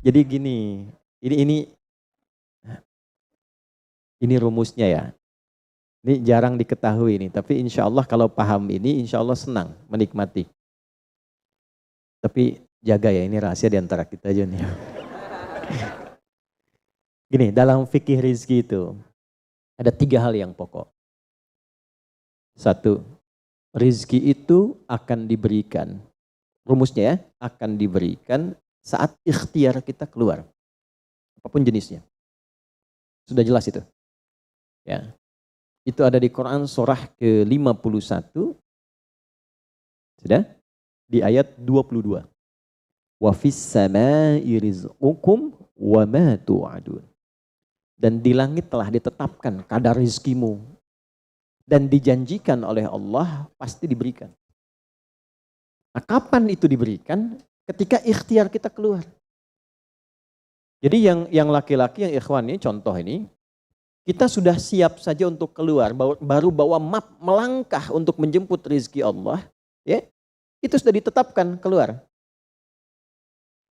Jadi gini, ini ini rumusnya ya. Ini jarang diketahui nih, tapi insya Allah kalau paham ini, insya Allah senang menikmati. Tapi jaga ya, ini rahasia di antara kita aja nih. Gini, dalam fikih rizki itu ada 3 hal yang pokok. 1, rizki itu akan diberikan. Rumusnya ya, akan diberikan saat ikhtiar kita keluar. Apapun jenisnya. Sudah jelas itu. Ya. Itu ada di Quran surah ke-51. Sudah? Di ayat 22. Wa fis samaa'i rizqukum wa ma tu'adun. Dan di langit telah ditetapkan kadar rizkimu. Dan dijanjikan oleh Allah pasti diberikan. Nah, kapan itu diberikan? Ketika ikhtiar kita keluar. Jadi yang laki-laki, yang ikhwan ini, contoh ini, kita sudah siap saja untuk keluar, baru bawa map melangkah untuk menjemput rezeki Allah, ya, itu sudah ditetapkan keluar.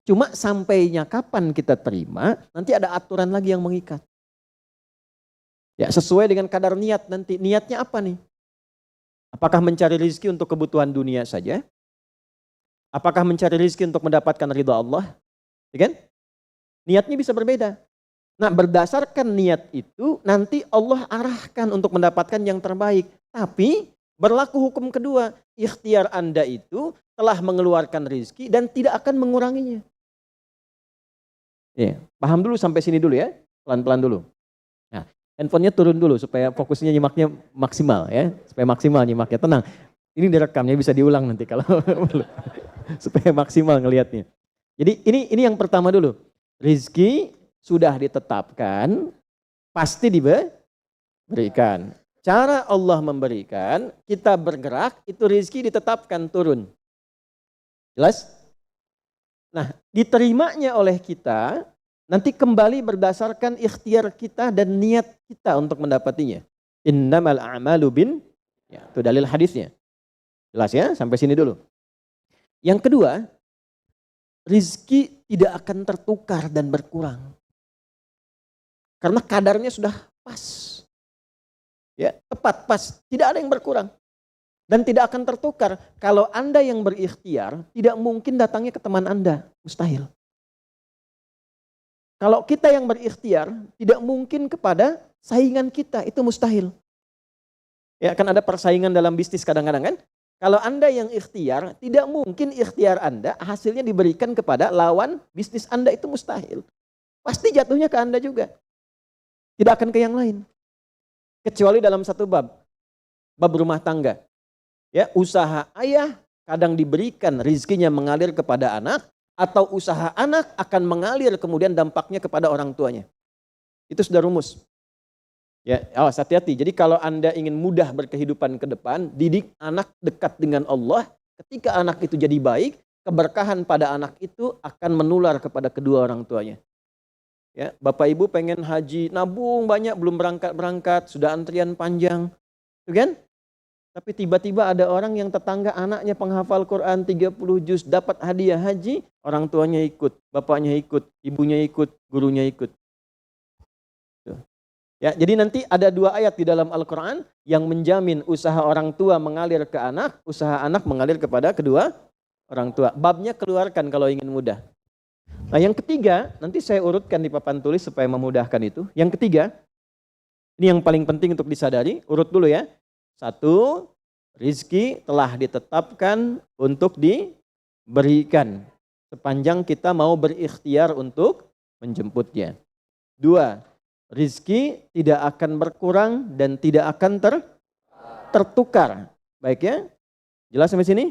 Cuma sampainya kapan kita terima, nanti ada aturan lagi yang mengikat. Ya, sesuai dengan kadar niat nanti. Niatnya apa nih? Apakah mencari rezeki untuk kebutuhan dunia saja? Apakah mencari rezeki untuk mendapatkan ridha Allah? Ya kan? Niatnya bisa berbeda. Nah, berdasarkan niat itu nanti Allah arahkan untuk mendapatkan yang terbaik. Tapi berlaku hukum kedua, ikhtiar Anda itu telah mengeluarkan rezeki dan tidak akan menguranginya. Ya, paham dulu sampai sini dulu ya, pelan-pelan dulu. Nah, handphonenya turun dulu supaya fokusnya nyimaknya maksimal ya, supaya maksimal nyimaknya, tenang. Ini direkamnya bisa diulang nanti kalau supaya maksimal ngelihatnya. Jadi ini yang pertama dulu. Rizki sudah ditetapkan, pasti diberikan. Cara Allah memberikan, kita bergerak, itu rizki ditetapkan turun. Jelas? Nah, diterimanya oleh kita, nanti kembali berdasarkan ikhtiar kita dan niat kita untuk mendapatinya. Innamal a'malu bin, ya, itu dalil hadisnya. Jelas ya? Sampai sini dulu. Yang kedua, rizki tidak akan tertukar dan berkurang. Karena kadarnya sudah pas. Ya, tepat, pas. Tidak ada yang berkurang. Dan tidak akan tertukar. Kalau Anda yang berikhtiar, tidak mungkin datangnya ke teman Anda. Mustahil. Kalau kita yang berikhtiar, tidak mungkin kepada saingan kita. Itu mustahil. Ya, kan ada persaingan dalam bisnis kadang-kadang kan. Kalau Anda yang ikhtiar, tidak mungkin ikhtiar Anda hasilnya diberikan kepada lawan bisnis Anda. Itu mustahil. Pasti jatuhnya ke Anda juga. Tidak akan ke yang lain. Kecuali dalam satu bab rumah tangga. Ya, usaha ayah kadang diberikan rizkinya mengalir kepada anak, atau usaha anak akan mengalir kemudian dampaknya kepada orang tuanya. Itu sudah rumus. Ya, awas hati-hati. Jadi kalau Anda ingin mudah berkehidupan ke depan, didik anak dekat dengan Allah. Ketika anak itu jadi baik, keberkahan pada anak itu akan menular kepada kedua orang tuanya. Ya, Bapak Ibu pengen haji, nabung banyak, belum berangkat, sudah antrian panjang, tuh kan? Tapi tiba-tiba ada orang yang tetangga anaknya penghafal Quran 30 juz, dapat hadiah haji, orang tuanya ikut, bapaknya ikut, ibunya ikut, gurunya ikut. Tuh. Ya, jadi nanti ada 2 ayat di dalam Al-Quran yang menjamin usaha orang tua mengalir ke anak, usaha anak mengalir kepada kedua orang tua. Babnya keluarkan kalau ingin mudah. Nah, yang ketiga, nanti saya urutkan di papan tulis supaya memudahkan itu. Yang ketiga, ini yang paling penting untuk disadari, urut dulu ya. 1, rizki telah ditetapkan untuk diberikan sepanjang kita mau berikhtiar untuk menjemputnya. 2, rizki tidak akan berkurang dan tidak akan tertukar. Baik ya? Jelas sampai sini?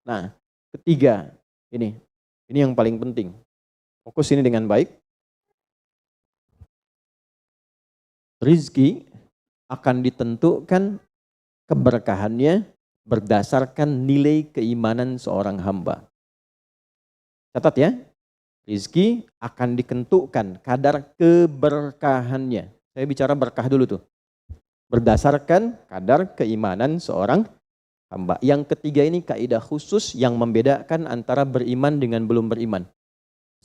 Nah, ketiga, ini yang paling penting. Fokus ini dengan baik. Rizki akan ditentukan keberkahannya berdasarkan nilai keimanan seorang hamba. Catat ya, rizki akan ditentukan kadar keberkahannya. Saya bicara berkah dulu tuh. Berdasarkan kadar keimanan seorang hamba. Yang ketiga ini kaidah khusus yang membedakan antara beriman dengan belum beriman.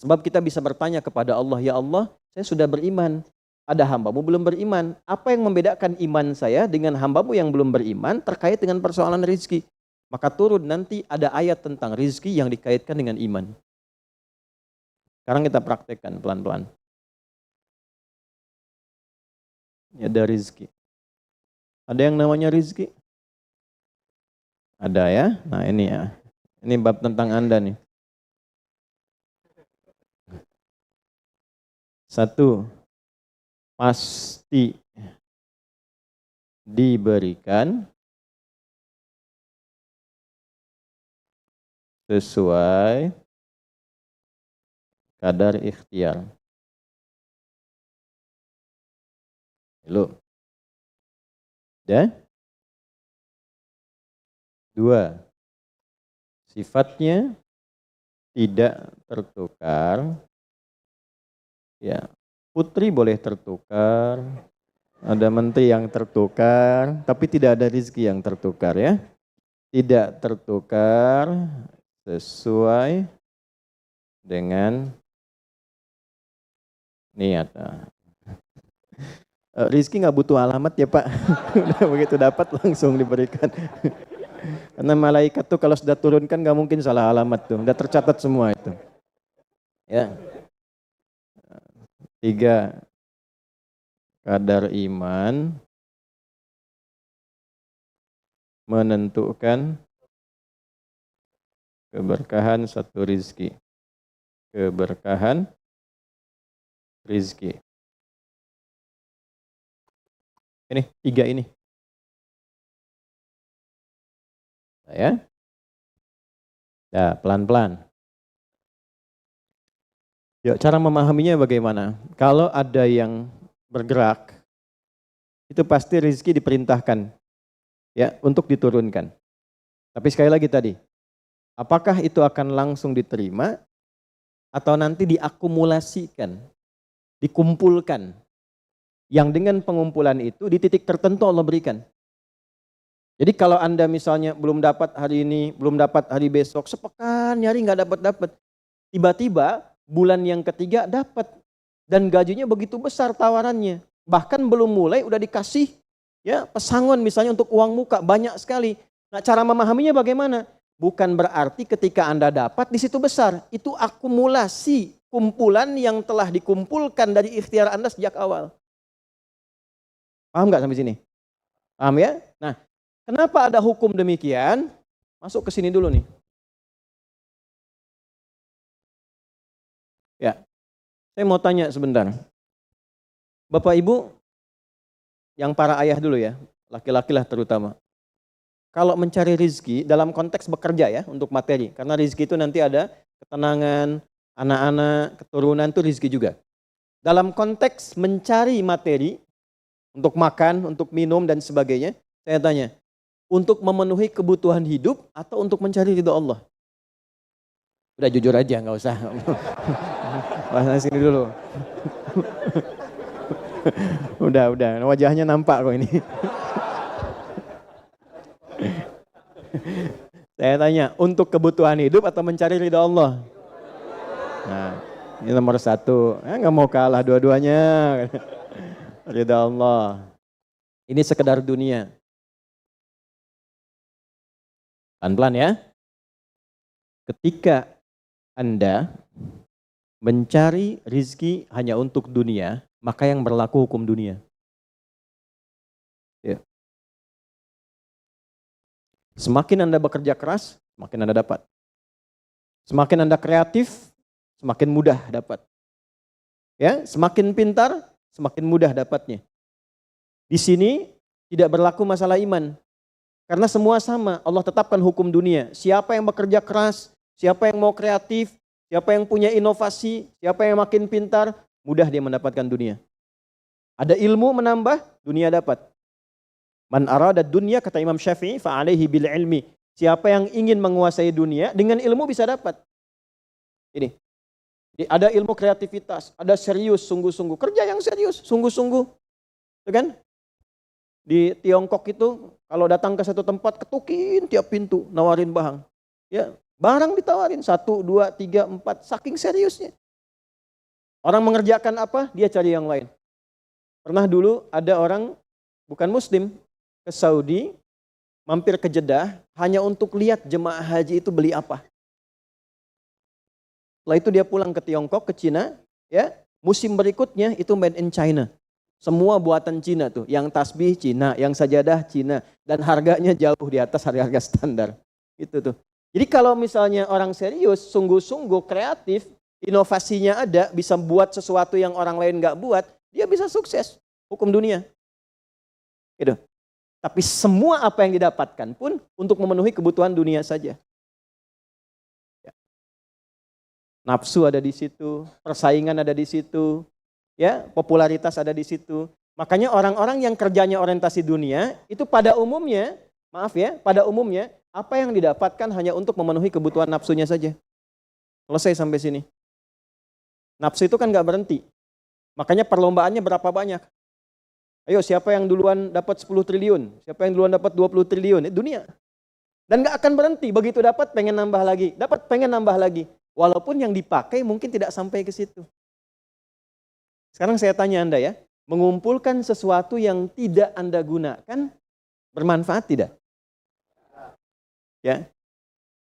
Sebab kita bisa bertanya kepada Allah, ya Allah, saya sudah beriman. Ada hambamu belum beriman. Apa yang membedakan iman saya dengan hambamu yang belum beriman terkait dengan persoalan rizki? Maka turun nanti ada ayat tentang rizki yang dikaitkan dengan iman. Sekarang kita praktekkan pelan-pelan. Ada rizki. Ada yang namanya rizki? Ada ya? Nah ini ya. Ini bab tentang Anda nih. 1. Pasti diberikan sesuai kadar ikhtiar. Lalu. Dan 2. Sifatnya tidak tertukar. Ya, putri boleh tertukar, ada menteri yang tertukar, tapi tidak ada rezeki yang tertukar ya. Tidak tertukar sesuai dengan niat. Rizki nggak butuh alamat ya Pak, begitu dapat langsung diberikan. Karena malaikat tuh kalau sudah turunkan nggak mungkin salah alamat tuh, udah tercatat semua itu. Ya. 3. Kadar iman menentukan keberkahan satu rizki. Keberkahan rizki. Ini 3 ini. Ya. Nah, pelan-pelan. Ya, cara memahaminya bagaimana? Kalau ada yang bergerak, itu pasti rezeki diperintahkan ya untuk diturunkan. Tapi sekali lagi tadi, apakah itu akan langsung diterima atau nanti diakumulasikan, dikumpulkan? Yang dengan pengumpulan itu di titik tertentu Allah berikan. Jadi kalau Anda misalnya belum dapat hari ini, belum dapat hari besok, sepekan nyari nggak dapat. Tiba-tiba bulan yang ketiga dapat dan gajinya begitu besar tawarannya. Bahkan belum mulai udah dikasih ya pesangon misalnya untuk uang muka banyak sekali. Nah, cara memahaminya bagaimana? Bukan berarti ketika Anda dapat di situ besar. Itu akumulasi kumpulan yang telah dikumpulkan dari ikhtiar Anda sejak awal. Paham nggak sampai sini? Paham ya? Nah, kenapa ada hukum demikian? Masuk ke sini dulu nih. Ya, saya mau tanya sebentar. Bapak Ibu, yang para ayah dulu ya, laki-laki lah terutama. Kalau mencari rizki dalam konteks bekerja ya, untuk materi. Karena rizki itu nanti ada ketenangan, anak-anak, keturunan itu rizki juga. Dalam konteks mencari materi, untuk makan, untuk minum dan sebagainya, saya tanya, untuk memenuhi kebutuhan hidup atau untuk mencari ridho Allah? Udah jujur aja, nggak usah. Bahas sini dulu. udah, wajahnya nampak kok ini. Saya tanya, untuk kebutuhan hidup atau mencari ridha Allah? Nah, ini nomor 1. Nggak mau kalah dua-duanya. Ridha Allah. Ini sekedar dunia. Pelan-pelan ya. Ketika Anda mencari rizki hanya untuk dunia, maka yang berlaku hukum dunia. Ya. Semakin Anda bekerja keras, semakin Anda dapat. Semakin Anda kreatif, semakin mudah dapat. Ya, semakin pintar, semakin mudah dapatnya. Di sini tidak berlaku masalah iman. Karena semua sama, Allah tetapkan hukum dunia. Siapa yang bekerja keras, siapa yang mau kreatif, siapa yang punya inovasi, siapa yang makin pintar, mudah dia mendapatkan dunia. Ada ilmu menambah, dunia dapat. Man arada dunia, kata Imam Syafi'i, fa'alaihi bil ilmi. Siapa yang ingin menguasai dunia, dengan ilmu bisa dapat. Ini. Jadi ada ilmu kreativitas, ada serius, sungguh-sungguh. Kerja yang serius, sungguh-sungguh. Itu kan? Di Tiongkok itu, kalau datang ke satu tempat, ketukin tiap pintu, nawarin barang. Ya, barang ditawarin, 1, 2, 3, 4, saking seriusnya. Orang mengerjakan apa, dia cari yang lain. Pernah dulu ada orang bukan muslim ke Saudi, mampir ke Jeddah hanya untuk lihat jemaah haji itu beli apa. Setelah itu dia pulang ke Tiongkok, ke Cina, ya. Musim berikutnya itu made in China. Semua buatan Cina tuh, yang tasbih Cina, yang sajadah Cina, dan harganya jauh di atas harga-harga standar. Itu tuh. Jadi kalau misalnya orang serius, sungguh-sungguh kreatif, inovasinya ada, bisa buat sesuatu yang orang lain nggak buat, dia bisa sukses. Hukum dunia. Gitu. Tapi semua apa yang didapatkan pun untuk memenuhi kebutuhan dunia saja. Ya. Nafsu ada di situ, persaingan ada di situ, ya, popularitas ada di situ. Makanya orang-orang yang kerjanya orientasi dunia itu pada umumnya, maaf ya, pada umumnya apa yang didapatkan hanya untuk memenuhi kebutuhan nafsunya saja. Selesai sampai sini. Nafsu itu kan nggak berhenti. Makanya perlombaannya berapa banyak? Ayo siapa yang duluan dapat 10 triliun? Siapa yang duluan dapat 20 triliun? Dunia. Dan nggak akan berhenti. Begitu dapat pengen nambah lagi. Dapat pengen nambah lagi. Walaupun yang dipakai mungkin tidak sampai ke situ. Sekarang saya tanya Anda ya. Mengumpulkan sesuatu yang tidak Anda gunakan bermanfaat tidak? Ya.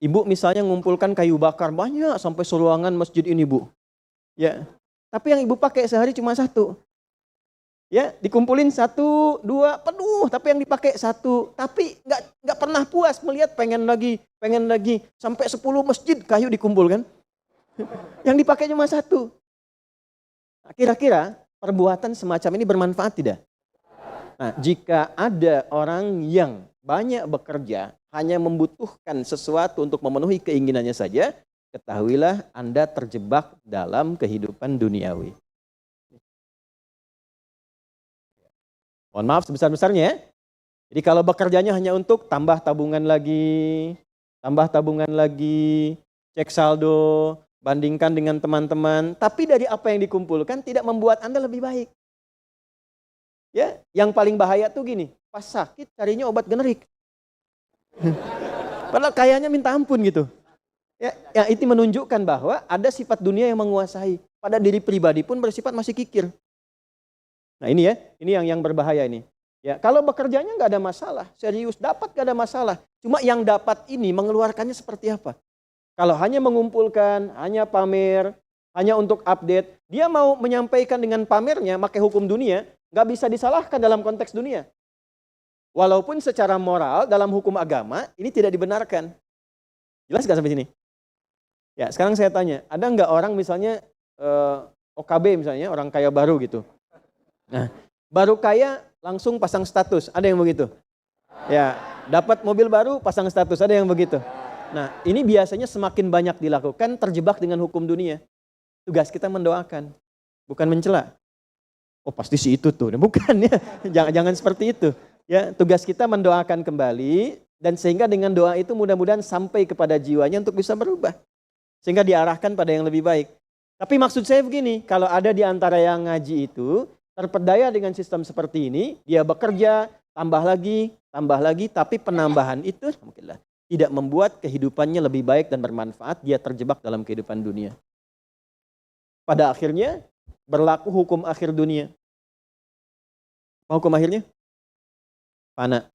Ibu misalnya mengumpulkan kayu bakar banyak sampai seruangan masjid ini, Bu. Ya. Tapi yang ibu pakai sehari cuma satu. Ya, dikumpulin 1, 2, penuh, tapi yang dipakai 1. Tapi nggak pernah puas melihat pengen lagi, sampai 10 masjid kayu dikumpulkan. Yang dipakai cuma 1. Nah, kira-kira perbuatan semacam ini bermanfaat tidak? Nah, jika ada orang yang banyak bekerja, hanya membutuhkan sesuatu untuk memenuhi keinginannya saja, ketahuilah Anda terjebak dalam kehidupan duniawi. Mohon maaf sebesar-besarnya ya. Jadi kalau bekerjanya hanya untuk tambah tabungan lagi, cek saldo, bandingkan dengan teman-teman, tapi dari apa yang dikumpulkan tidak membuat Anda lebih baik. Ya, yang paling bahaya tuh gini, pas sakit carinya obat generik. Padahal kayaknya minta ampun gitu. Ya, itu menunjukkan bahwa ada sifat dunia yang menguasai. Pada diri pribadi pun bersifat masih kikir. Nah ini ya, ini yang berbahaya ini. Ya, kalau bekerjanya nggak ada masalah, serius dapat nggak ada masalah. Cuma yang dapat ini mengeluarkannya seperti apa? Kalau hanya mengumpulkan, hanya pamer, hanya untuk update, dia mau menyampaikan dengan pamernya, pakai hukum dunia, nggak bisa disalahkan dalam konteks dunia. Walaupun secara moral dalam hukum agama ini tidak dibenarkan. Jelas nggak sampai sini? Ya, sekarang saya tanya, ada nggak orang misalnya OKB misalnya, orang kaya baru gitu. Nah, baru kaya langsung pasang status, ada yang begitu. Ya, dapat mobil baru pasang status, ada yang begitu. Nah, ini biasanya semakin banyak dilakukan terjebak dengan hukum dunia. Tugas kita mendoakan, bukan mencela. Oh, pasti si itu tuh. Bukan ya. Jangan seperti itu. Ya, tugas kita mendoakan kembali dan sehingga dengan doa itu mudah-mudahan sampai kepada jiwanya untuk bisa berubah. Sehingga diarahkan pada yang lebih baik. Tapi maksud saya begini, kalau ada di antara yang ngaji itu terpedaya dengan sistem seperti ini, dia bekerja, tambah lagi, tapi penambahan itu alhamdulillah tidak membuat kehidupannya lebih baik dan bermanfaat, dia terjebak dalam kehidupan dunia. Pada akhirnya berlaku hukum akhir dunia. Apa hukum akhirnya? Fana.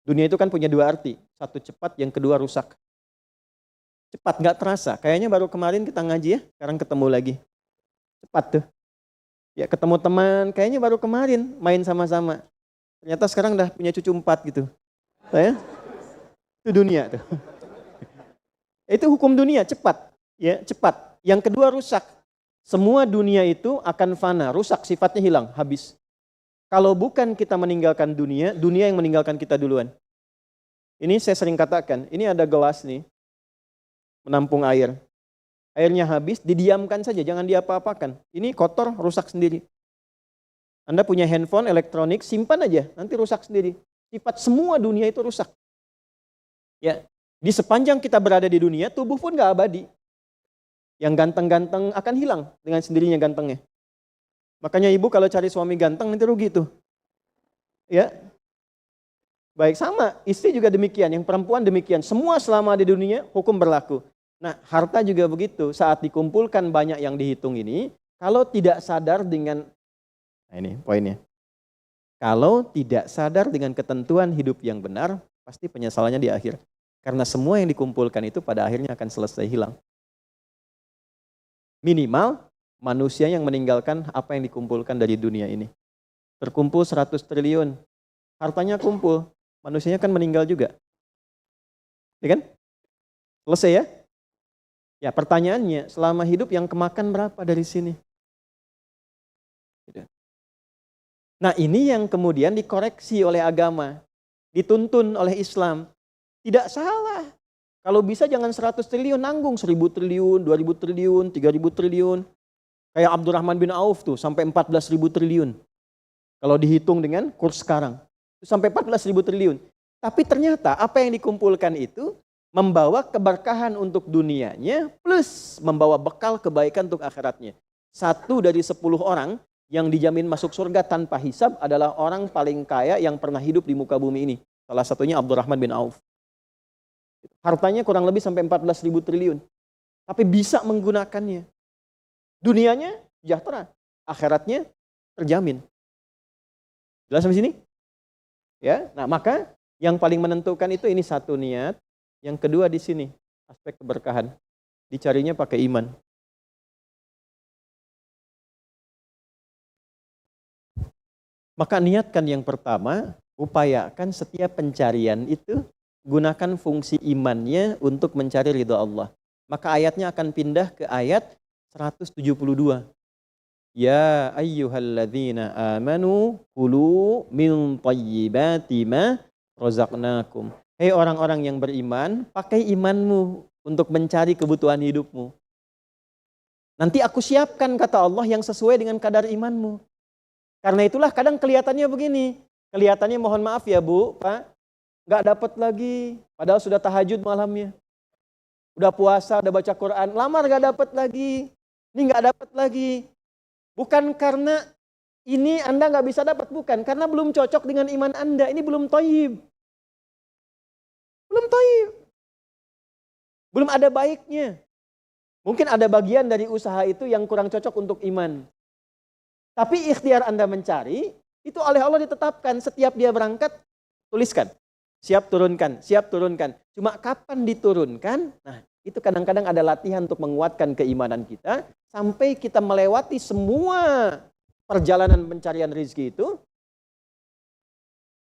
Dunia itu kan punya 2 arti, satu cepat, yang kedua rusak. Cepat nggak terasa, kayaknya baru kemarin kita ngaji ya, sekarang ketemu lagi. Cepat tuh. Ya ketemu teman, kayaknya baru kemarin main sama-sama. Ternyata sekarang udah punya cucu 4 gitu. Saya, itu dunia tuh. Itu hukum dunia, cepat. Ya, cepat. Yang kedua rusak. Semua dunia itu akan fana, rusak, sifatnya hilang, habis. Kalau bukan kita meninggalkan dunia, dunia yang meninggalkan kita duluan. Ini saya sering katakan, ini ada gelas nih, menampung air. Airnya habis, didiamkan saja, jangan diapa-apakan. Ini kotor, rusak sendiri. Anda punya handphone, elektronik, simpan aja, nanti rusak sendiri. Sifat semua dunia itu rusak. Ya, di sepanjang kita berada di dunia, tubuh pun gak abadi. Yang ganteng-ganteng akan hilang dengan sendirinya gantengnya. Makanya ibu kalau cari suami ganteng nanti rugi tuh. Ya, baik sama, istri juga demikian, yang perempuan demikian. Semua selama di dunia, hukum berlaku. Nah, harta juga begitu. Saat dikumpulkan banyak yang dihitung ini, Kalau tidak sadar dengan, nah ini poinnya. Kalau tidak sadar dengan ketentuan hidup yang benar, pasti penyesalannya di akhir. Karena semua yang dikumpulkan itu pada akhirnya akan selesai hilang. Minimal manusia yang meninggalkan apa yang dikumpulkan dari dunia ini. Terkumpul 100 triliun, hartanya kumpul, manusianya kan meninggal juga. Ya kan? Selesai ya? Ya pertanyaannya, selama hidup yang kemakan berapa dari sini? Nah ini yang kemudian dikoreksi oleh agama, dituntun oleh Islam. Tidak salah. Kalau bisa jangan 100 triliun, nanggung 1000 triliun, 2000 triliun, 3000 triliun. Kayak Abdurrahman bin Auf tuh sampai 14.000 triliun. Kalau dihitung dengan kurs sekarang, sampai 14.000 triliun. Tapi ternyata apa yang dikumpulkan itu membawa keberkahan untuk dunianya plus membawa bekal kebaikan untuk akhiratnya. 1 dari 10 orang yang dijamin masuk surga tanpa hisab adalah orang paling kaya yang pernah hidup di muka bumi ini. Salah satunya Abdurrahman bin Auf. Hartanya kurang lebih sampai 14.000 triliun. Tapi bisa menggunakannya. Dunianya sejahtera, akhiratnya terjamin. Jelas sampai sini? Ya, nah maka yang paling menentukan itu ini satu niat, yang kedua di sini aspek keberkahan. Dicarinya pakai iman. Maka niatkan yang pertama, upayakan setiap pencarian itu gunakan fungsi imannya untuk mencari ridha Allah. Maka ayatnya akan pindah ke ayat 172. Ya ayyuhalladzina amanu kulu min thayyibati ma razaqnakum. Hei orang-orang yang beriman, pakai imanmu untuk mencari kebutuhan hidupmu. Nanti aku siapkan, kata Allah, yang sesuai dengan kadar imanmu. Karena itulah kadang kelihatannya begini. Kelihatannya mohon maaf ya Bu, Pak, nggak dapat lagi. Padahal sudah tahajud malamnya. Udah puasa, udah baca Quran, lamar nggak dapat lagi. Ini nggak dapat lagi. Bukan karena ini Anda nggak bisa dapat, bukan. Karena belum cocok dengan iman Anda. Ini belum thayyib. Belum thayyib. Belum ada baiknya. Mungkin ada bagian dari usaha itu yang kurang cocok untuk iman. Tapi ikhtiar Anda mencari, itu oleh Allah ditetapkan. Setiap dia berangkat, tuliskan. Siap turunkan, siap turunkan. Cuma kapan diturunkan? Nah, itu kadang-kadang ada latihan untuk menguatkan keimanan kita. Sampai kita melewati semua perjalanan pencarian rezeki itu,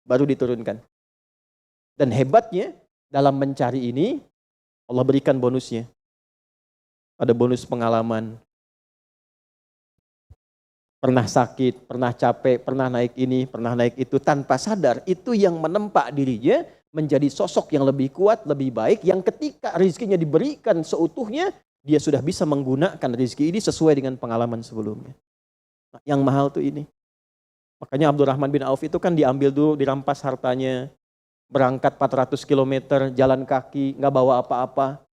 baru diturunkan. Dan hebatnya, dalam mencari ini, Allah berikan bonusnya. Ada bonus pengalaman. Pernah sakit, pernah capek, pernah naik ini, pernah naik itu, tanpa sadar itu yang menempa dirinya menjadi sosok yang lebih kuat, lebih baik, yang ketika rezekinya diberikan seutuhnya, dia sudah bisa menggunakan rezeki ini sesuai dengan pengalaman sebelumnya. Nah, yang mahal tuh ini. Makanya Abdurrahman bin Auf itu kan diambil dulu, dirampas hartanya, berangkat 400 km, jalan kaki, nggak bawa apa-apa,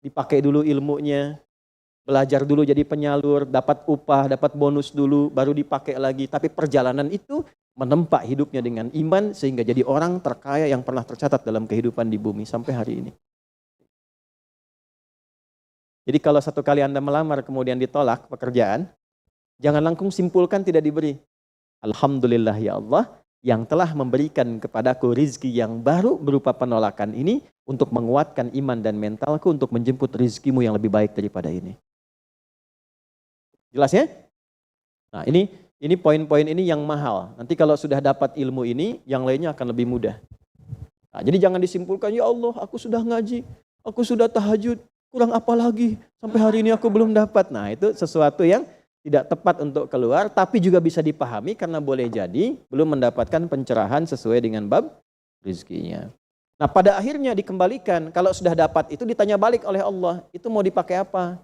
dipakai dulu ilmunya, belajar dulu jadi penyalur, dapat upah, dapat bonus dulu, baru dipakai lagi. Tapi perjalanan itu menempa hidupnya dengan iman sehingga jadi orang terkaya yang pernah tercatat dalam kehidupan di bumi sampai hari ini. Jadi kalau satu kali Anda melamar kemudian ditolak pekerjaan, jangan langsung simpulkan tidak diberi. Alhamdulillah ya Allah yang telah memberikan kepadaku rizki yang baru berupa penolakan ini untuk menguatkan iman dan mentalku untuk menjemput rizkimu yang lebih baik daripada ini. Jelas ya? Nah ini poin-poin ini yang mahal. Nanti kalau sudah dapat ilmu ini, yang lainnya akan lebih mudah. Nah, jadi jangan disimpulkan, ya Allah aku sudah ngaji, aku sudah tahajud, kurang apa lagi? Sampai hari ini aku belum dapat. Nah itu sesuatu yang tidak tepat untuk keluar, tapi juga bisa dipahami karena boleh jadi belum mendapatkan pencerahan sesuai dengan bab rizkinya. Nah pada akhirnya dikembalikan, kalau sudah dapat itu ditanya balik oleh Allah, itu mau dipakai apa?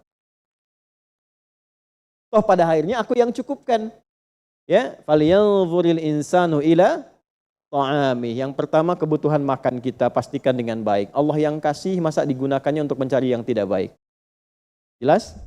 Toh pada akhirnya aku yang cukupkan. Ya, falyanzuril insanu ila ta'ami. Yang pertama kebutuhan makan kita pastikan dengan baik. Allah yang kasih, masa digunakannya untuk mencari yang tidak baik? Jelas?